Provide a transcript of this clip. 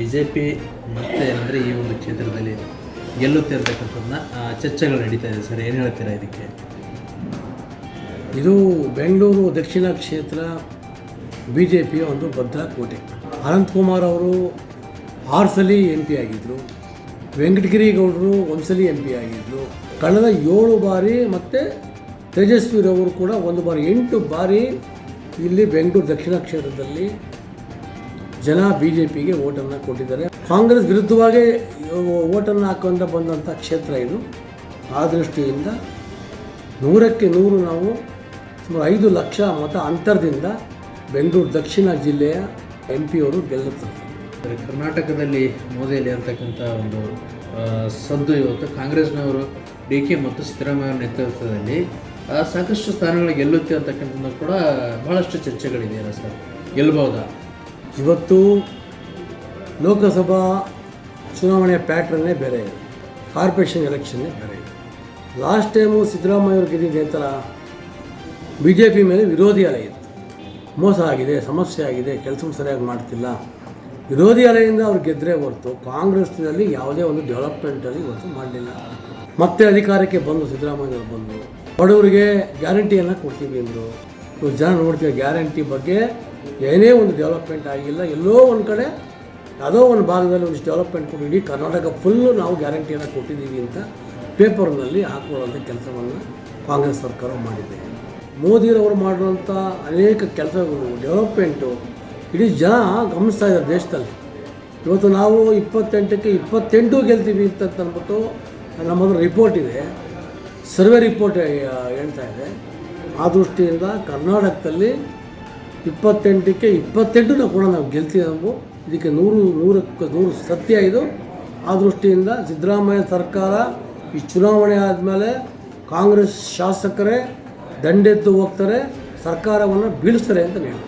BJP ಮತ್ತೆ ಏನಂದರೆ ಈ ಒಂದು ಕ್ಷೇತ್ರದಲ್ಲಿ ಗೆಲ್ಲುತ್ತೆ ಅಂತಕ್ಕಂಥದ್ದನ್ನ ಚರ್ಚೆಗಳು ನಡೀತಾ ಇದೆ ಸರ್, ಏನು ಹೇಳ್ತೀರಾ ಇದಕ್ಕೆ? ಇದು ಬೆಂಗಳೂರು ದಕ್ಷಿಣ ಕ್ಷೇತ್ರ BJPಯ ಒಂದು ಭದ್ರಕೋಟೆ. ಅನಂತಕುಮಾರ್ ಅವರು 6 ಸಲ MP ಆಗಿದ್ದರು, ವೆಂಕಟಗಿರಿ ಗೌಡರು 1 ಸಲ MP ಆಗಿದ್ದರು, ಕಳೆದ 7 ಬಾರಿ ಮತ್ತು ತೇಜಸ್ವಿರವರು ಕೂಡ 1 ಬಾರಿ, 8 ಬಾರಿ ಇಲ್ಲಿ ಬೆಂಗಳೂರು ದಕ್ಷಿಣ ಕ್ಷೇತ್ರದಲ್ಲಿ ಜನ BJPಗೆ ಓಟನ್ನು ಕೊಟ್ಟಿದ್ದಾರೆ. ಕಾಂಗ್ರೆಸ್ ವಿರುದ್ಧವಾಗಿ ಓಟನ್ನು ಹಾಕೊಂಡು ಬಂದಂಥ ಕ್ಷೇತ್ರ ಇದು. ಆ ದೃಷ್ಟಿಯಿಂದ 100ಕ್ಕೆ 100 ನಾವು ಸುಮಾರು 5 ಲಕ್ಷ ಮತ ಅಂತರದಿಂದ ಬೆಂಗಳೂರು ದಕ್ಷಿಣ ಜಿಲ್ಲೆಯ MP ಅವರು ಗೆಲ್ಲುತ್ತಾರೆ. ಕರ್ನಾಟಕದಲ್ಲಿ ಮೋದಿಯಲ್ಲಿ ಅಂತಕ್ಕಂಥ ಒಂದು ಸದ್ದು ಇವತ್ತು ಕಾಂಗ್ರೆಸ್ನವರು DK ಮತ್ತು ಸಿದ್ದರಾಮಯ್ಯ ನೇತೃತ್ವದಲ್ಲಿ ಸಾಕಷ್ಟು ಸ್ಥಾನಗಳು ಗೆಲ್ಲುತ್ತೆ ಅಂತಕ್ಕಂಥದ್ದು ಕೂಡ ಭಾಳಷ್ಟು ಚರ್ಚೆಗಳಿದೆಯಲ್ಲ ಸರ್, ಗೆಲ್ಲಬಹುದಾ? ಇವತ್ತು ಲೋಕಸಭಾ ಚುನಾವಣೆಯ ಪ್ಯಾಟ್ರನ್ನೇ ಬೇರೆ ಇದೆ, ಕಾರ್ಪೊರೇಷನ್ ಎಲೆಕ್ಷನ್ನೇ ಬೇರೆ ಇದೆ. ಲಾಸ್ಟ್ ಟೈಮು ಸಿದ್ದರಾಮಯ್ಯ ಅವರು ಗೆದ್ದಿದ್ದ ನಂತರ BJP ಮೇಲೆ ವಿರೋಧಿ ಅಲೆ ಇತ್ತು, ಮೋಸ ಆಗಿದೆ, ಸಮಸ್ಯೆ ಆಗಿದೆ, ಕೆಲಸ ಸರಿಯಾಗಿ ಮಾಡ್ತಿಲ್ಲ, ವಿರೋಧಿ ಅಲೆಯಿಂದ ಅವ್ರು ಗೆದ್ದರೆ ಹೊರತು ಕಾಂಗ್ರೆಸ್ನಲ್ಲಿ ಯಾವುದೇ ಒಂದು ಡೆವಲಪ್ಮೆಂಟಲ್ಲಿ ಇವತ್ತು ಮಾಡಲಿಲ್ಲ. ಮತ್ತೆ ಅಧಿಕಾರಕ್ಕೆ ಬಂದು ಸಿದ್ದರಾಮಯ್ಯವ್ರು ಬಂದು ಬಡವರಿಗೆ ಗ್ಯಾರಂಟಿಯನ್ನು ಕೊಡ್ತೀವಿ ಅಂದರು. ಇವಾಗ ಜನ ನೋಡ್ತೀವಿ ಗ್ಯಾರಂಟಿ ಬಗ್ಗೆ ಏನೇ ಒಂದು ಡೆವಲಪ್ಮೆಂಟ್ ಆಗಿಲ್ಲ. ಎಲ್ಲೋ ಒಂದು ಕಡೆ ಯಾವುದೋ ಒಂದು ಭಾಗದಲ್ಲಿ ಒಂದಿಷ್ಟು ಡೆವಲಪ್ಮೆಂಟ್ ಕೊಟ್ಟು ಇಡೀ ಕರ್ನಾಟಕ ಫುಲ್ಲು ನಾವು ಗ್ಯಾರಂಟಿಯನ್ನು ಕೊಟ್ಟಿದ್ದೀವಿ ಅಂತ ಪೇಪರ್ನಲ್ಲಿ ಹಾಕೊಳ್ಳುವಂಥ ಕೆಲಸವನ್ನು ಕಾಂಗ್ರೆಸ್ ಸರ್ಕಾರ ಮಾಡಿದೆ. ಮೋದಿರವರು ಮಾಡಿರುವಂಥ ಅನೇಕ ಕೆಲಸಗಳು, ಡೆವಲಪ್ಮೆಂಟು ಇಡೀ ಜನ ಗಮನಿಸ್ತಾ ಇದ್ದಾರೆ ದೇಶದಲ್ಲಿ. ಇವತ್ತು ನಾವು 28ಕ್ಕೆ 28 ಗೆಲ್ತೀವಿ ಅಂತ ಅಂದ್ಬಿಟ್ಟು ನಮ್ಮದು ರಿಪೋರ್ಟ್ ಇದೆ, ಸರ್ವೆ ರಿಪೋರ್ಟ್ ಹೇಳ್ತಾ ಇದೆ. ಆ ದೃಷ್ಟಿಯಿಂದ ಕರ್ನಾಟಕದಲ್ಲಿ 28ಕ್ಕೆ 28 ಕೂಡ ನಾವು ಗೆಲ್ತೀವಿ ನಾವು. ಇದಕ್ಕೆ 100ಕ್ಕೆ 100 ಸತ್ಯ ಇದು. ಆ ದೃಷ್ಟಿಯಿಂದ ಸಿದ್ದರಾಮಯ್ಯ ಸರ್ಕಾರ ಈ ಚುನಾವಣೆ ಆದಮೇಲೆ ಕಾಂಗ್ರೆಸ್ ಶಾಸಕರೇ ದಂಡೆದ್ದು ಹೋಗ್ತಾರೆ, ಸರ್ಕಾರವನ್ನು ಬೀಳಿಸ್ತಾರೆ ಅಂತ ಹೇಳಿ